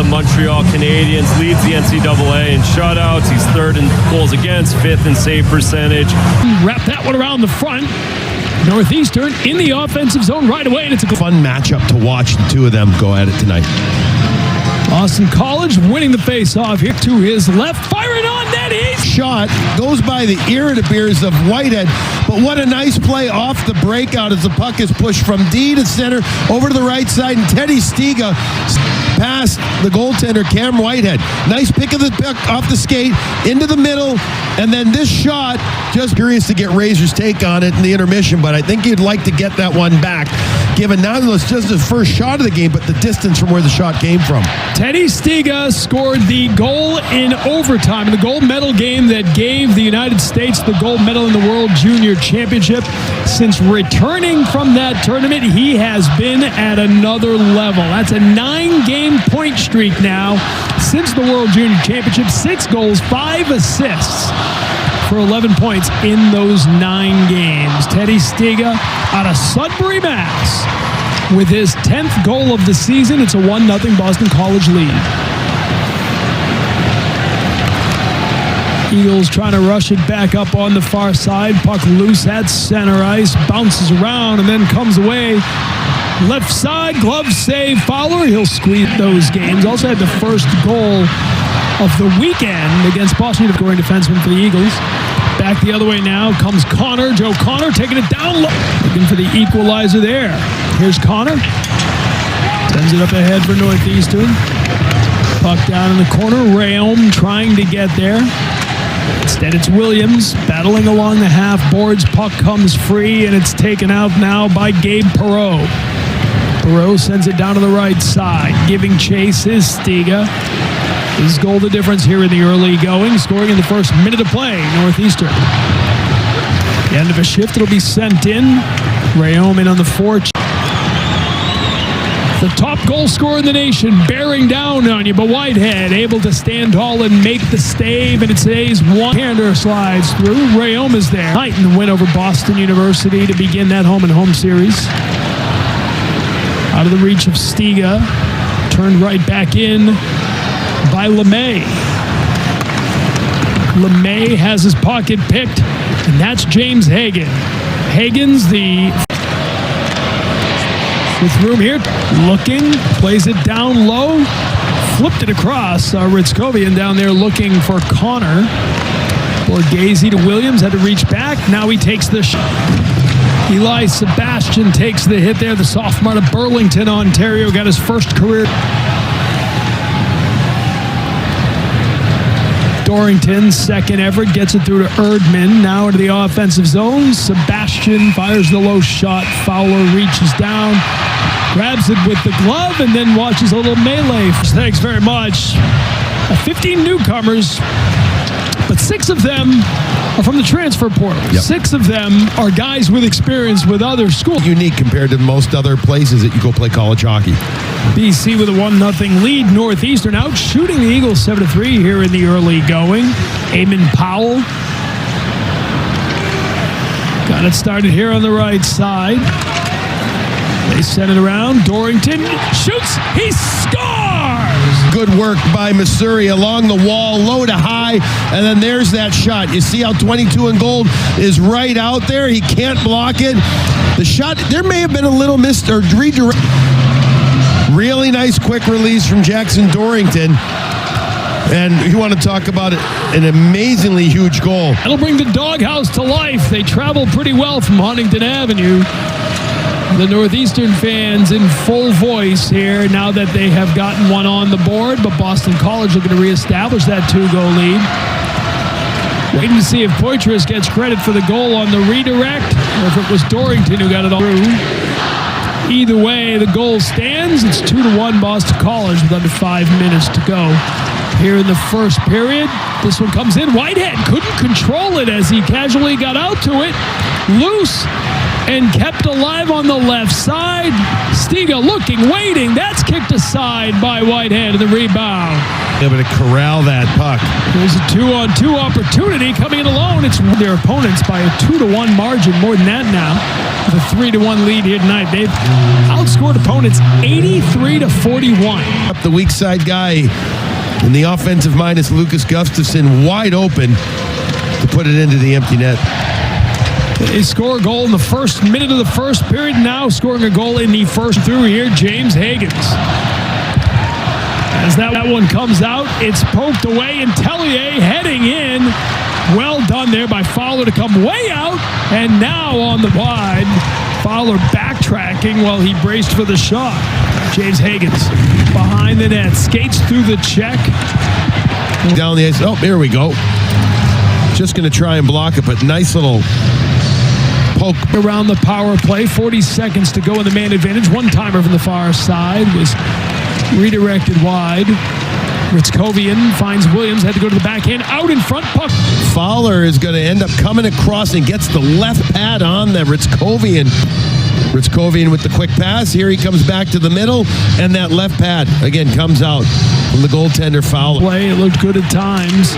the Montreal Canadiens, leads the NCAA in shutouts. He's third in goals against, fifth in save percentage. Wrap that one around the front. Northeastern in the offensive zone right away, and it's a fun matchup to watch the two of them go at it tonight. Boston College winning the face-off here to his left, firing on net. Shot goes by the ear to beers of Whitehead, but what a nice play off the breakout as the puck is pushed from D to center over to the right side, and Teddy Stiga past the goaltender Cam Whitehead. Nice pick of the puck off the skate into the middle, and then this shot, just curious to get Razor's take on it in the intermission, but I think you'd like to get that one back, given not only just the first shot of the game, but the distance from where the shot came from. Teddy Stiga scored the goal in overtime in the gold medal game that gave the United States the gold medal in the World Junior Championship. Since returning from that tournament, he has been at another level. That's a 9-game point streak now since the World Junior Championship. 6 goals, 5 assists for 11 points in those 9 games. Teddy Stiga out of Sudbury, Mass. With his 10th goal of the season, it's a 1-0 Boston College lead. Eagles trying to rush it back up on the far side. Puck loose at center ice, bounces around and then comes away. Left side, glove save, Fowler. He'll squeeze those games. Also had the first goal of the weekend against Boston, scoring defenseman for the Eagles. Back the other way now comes Connor. Joe Connor taking it down low. Looking for the equalizer there. Here's Connor. Sends it up ahead for Northeastern. Puck down in the corner. Rayom trying to get there. Instead, it's Williams battling along the half boards. Puck comes free, and it's taken out now by Gabe Perreault. Perreault sends it down to the right side. Giving chase is Stiga. His goal the difference here in the early going, scoring in the first minute of play, Northeastern. The end of a shift, it'll be sent in. Rayom in on the forecheck. The top goal scorer in the nation, bearing down on you, but Whitehead able to stand tall and make the stave, and it says one-hander slides through. Rayom is there. Tonight in the win over Boston University to begin that home-and-home series. Out of the reach of Stiga, turned right back in by LeMay. LeMay has his pocket picked, and that's James Hagen. Hagens, with room here, looking, plays it down low, flipped it across. Ritzkovian down there looking for Connor. Borghese to Williams, had to reach back. Now he takes the shot. Eli Sebastian takes the hit there. The sophomore out of Burlington, Ontario, got his first career. Dorrington, second effort, gets it through to Erdman. Now into the offensive zone. Sebastian fires the low shot. Fowler reaches down, grabs it with the glove, and then watches a little melee. Thanks very much. 15 newcomers, but 6 of them are from the transfer portal. Yep. 6 of them are guys with experience with other schools. Unique compared to most other places that you go play college hockey. BC with a 1-0 lead. Northeastern out shooting the Eagles 7-3 here in the early going. Eamon Powell got it started here on the right side. They send it around. Dorrington shoots. He scores! Good work by Missouri along the wall, low to high, and then there's that shot. You see how 22 in gold is right out there. He can't block it. The shot, there may have been a little missed or redirect. Really nice quick release from Jackson Dorrington. And you want to talk about an amazingly huge goal. That'll bring the doghouse to life. They travel pretty well from Huntington Avenue. The Northeastern fans in full voice here now that they have gotten one on the board, but Boston College looking to reestablish that 2-goal lead. Waiting to see if Poitras gets credit for the goal on the redirect, or if it was Dorrington who got it all through. Either way, the goal stands. It's 2-1 Boston College with under 5 minutes to go. Here in the first period, this one comes in. Whitehead couldn't control it as he casually got out to it. Loose and kept alive on the left side. Stiga looking, waiting. That's kicked aside by Whitehead. The rebound Able to corral that puck. There's a 2-on-2 opportunity coming in alone. It's their opponents by a 2-1 margin, more than that now. With a 3-1 lead here tonight. They've outscored opponents 83-41. Up the weak side guy in the offensive minus Lucas Gustafson wide open to put it into the empty net. They score a goal in the first minute of the first period. Now scoring a goal in the first through here, James Hagens. As that one comes out, it's poked away, and Tellier heading in. Well done there by Fowler to come way out, and now on the wide, Fowler backtracking while he braced for the shot. James Hagens behind the net, skates through the check. Down the ice. Oh, here we go. Just going to try and block it, but nice little poke. Around the power play, 40 seconds to go in the man advantage. One-timer from the far side was redirected wide. Ritzkovian finds Williams, had to go to the backhand, out in front, puck. Fowler is going to end up coming across and gets the left pad on the Ritzkovian. Ritzkovian with the quick pass. Here he comes back to the middle, and that left pad again comes out from the goaltender Fowler. Play, it looked good at times.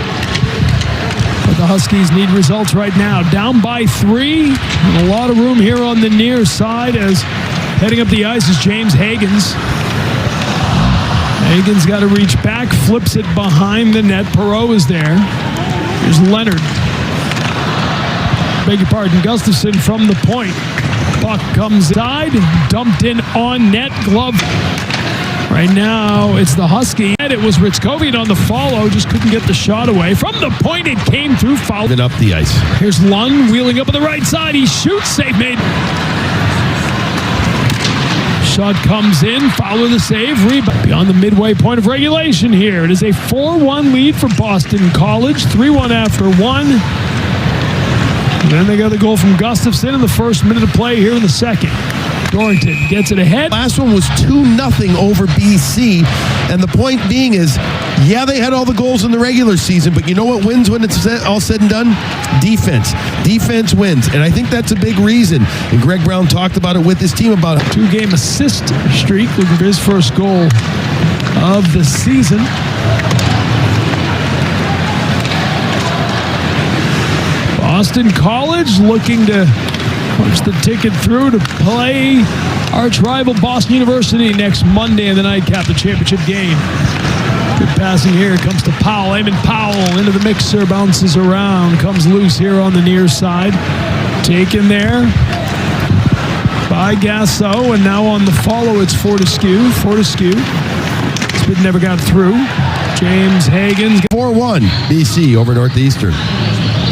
But the Huskies need results right now. Down by 3. And a lot of room here on the near side as heading up the ice is James Hagens. Hagens got to reach back, flips it behind the net. Perreault is there. There's Leonard. Beg your pardon, Gustafson from the point. Puck comes inside, dumped in on net, glove. Right now, it's the Husky. It was Ritzkovian on the follow, just couldn't get the shot away. From the point, it came through foul. Up the ice. Here's Lund wheeling up on the right side. He shoots, save made. Shot comes in, Fowler the save, rebound. Beyond the midway point of regulation here. It is a 4-1 lead for Boston College, 3-1 after 1. And then they got the goal from Gustafson in the first minute of play here in the second. Dorrington gets it ahead. Last one was 2-0 over BC, and the point being is, yeah, they had all the goals in the regular season, but you know what wins when it's all said and done? Defense. Defense wins, and I think that's a big reason. And Greg Brown talked about it with his team about it. 2-game assist streak, looking for his first goal of the season. Boston College looking to punch the ticket through to play arch rival Boston University next Monday in the nightcap, the championship game. Good passing here, comes to Powell. Eamon Powell into the mixer, bounces around, comes loose here on the near side. Taken there by Gasso, and now on the follow it's Fortescue. But never got through. James Hagens. 4-1 BC over Northeastern.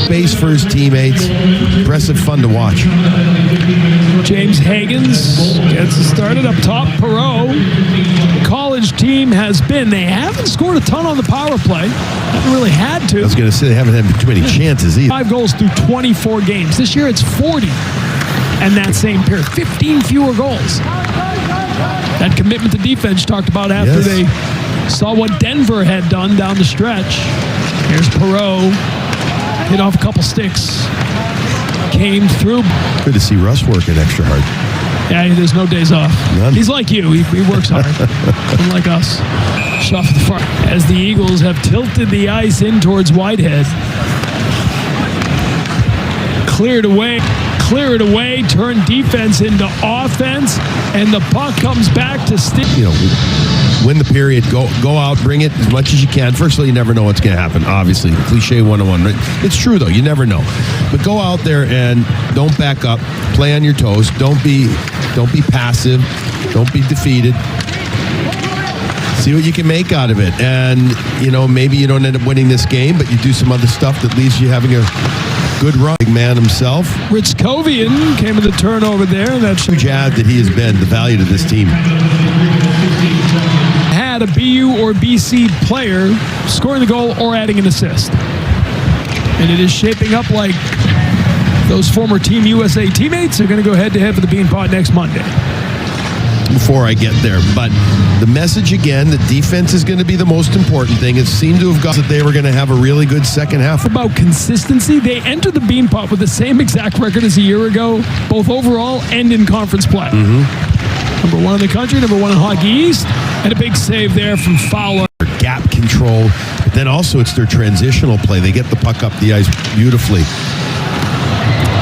Base for his teammates. Impressive fun to watch. James Hagens gets it started up top. Perreault. The college team they haven't scored a ton on the power play. Haven't really had to. I was going to say they haven't had too many chances either. 5 goals through 24 games. This year it's 40. And that same period, 15 fewer goals. That commitment to defense talked about after they saw what Denver had done down the stretch. Here's Perreault. Hit off a couple sticks. Came through. Good to see Russ working extra hard. Yeah, there's no days off. None. He's like you. He works hard. Unlike us. Shot for the far. As the Eagles have tilted the ice in towards Whitehead. Cleared away, turn defense into offense, and the puck comes back to stick. You know, win the period, go out, bring it as much as you can. First of all, you never know what's going to happen, obviously. Cliche 101. Right? It's true, though. You never know. But go out there and don't back up. Play on your toes. Don't be passive. Don't be defeated. See what you can make out of it. And, you know, maybe you don't end up winning this game, but you do some other stuff that leaves you having a good run. Big man himself. Ritzkovian came in the turnover there. That's huge add that he has been, the value to this team. Had a BU or BC player scoring the goal or adding an assist. And it is shaping up like those former Team USA teammates are going to go head-to-head for the Bean Pot next Monday. Before I get there, but the message again, that defense is going to be the most important thing. It seemed to have got that they were going to have a really good second half. About consistency, they entered the Bean Pot with the same exact record as a year ago, both overall and in conference play. Number 1 in the country, number 1 in Hockey East, and a big save there from Fowler. gap control. But then also it's their transitional play. They get the puck up the ice beautifully.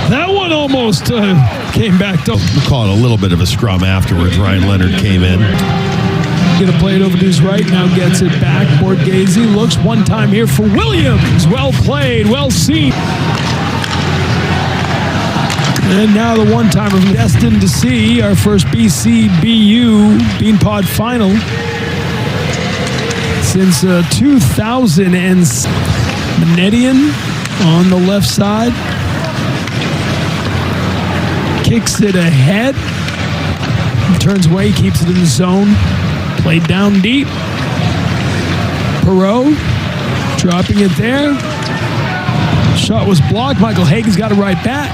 That one almost came back to... We'll call it a little bit of a scrum afterwards. Ryan Leonard came in. Gonna play it over to his right, now gets it back. Borghese looks one time here for Williams. Well played, well seen. And now the one-timer from destined to see our first BCBU Beanpot final since 2000. Manedian on the left side. Kicks it ahead. Turns away, keeps it in the zone. Played down deep. Perreault dropping it there. Shot was blocked. Michael Hagens got it right back.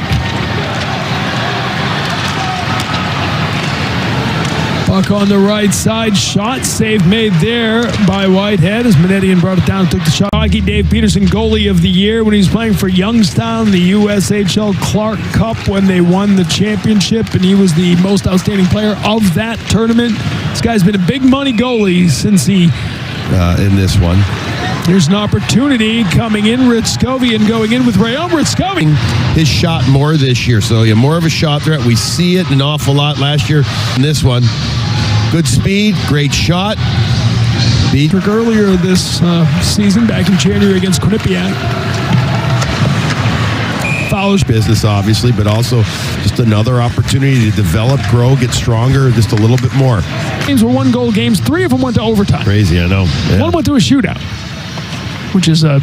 Puck on the right side. Shot save made there by Whitehead as Manedian brought it down and took the shot. Hockey Dave Peterson, goalie of the year when he was playing for Youngstown, the USHL Clark Cup when they won the championship, and he was the most outstanding player of that tournament. This guy's been a big money goalie since he... in this one. There's an opportunity coming in. Ritskovian going in with Rayom. Ritskovian. His shot more this year, so more of a shot threat. We see it an awful lot last year. In this one, good speed, great shot. Beat Earlier this season, back in January against Quinnipiac. Fowler's business, obviously, but also just another opportunity to develop, grow, get stronger, just a little bit more. Games were 1-goal games. 3 of them went to overtime. Crazy, I know. Yeah. One went to a shootout, which is a,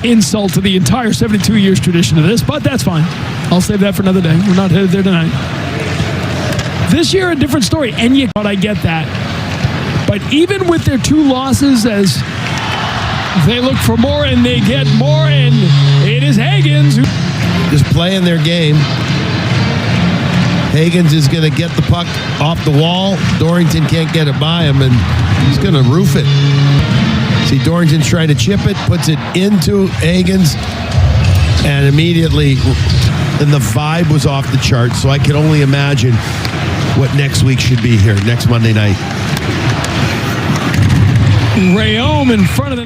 insult to the entire 72 years tradition of this, but that's fine. I'll save that for another day. We're not headed there tonight. This year, a different story, and I get that. But even with their 2 losses, as they look for more and they get more, and it is Hagens who just playing their game. Hagens is going to get the puck off the wall. Dorrington can't get it by him, and he's going to roof it. See, Dorrington's trying to chip it, puts it into Hagens, and immediately, and the vibe was off the chart, so I can only imagine what next week should be here, next Monday night. Rayom in front of the net.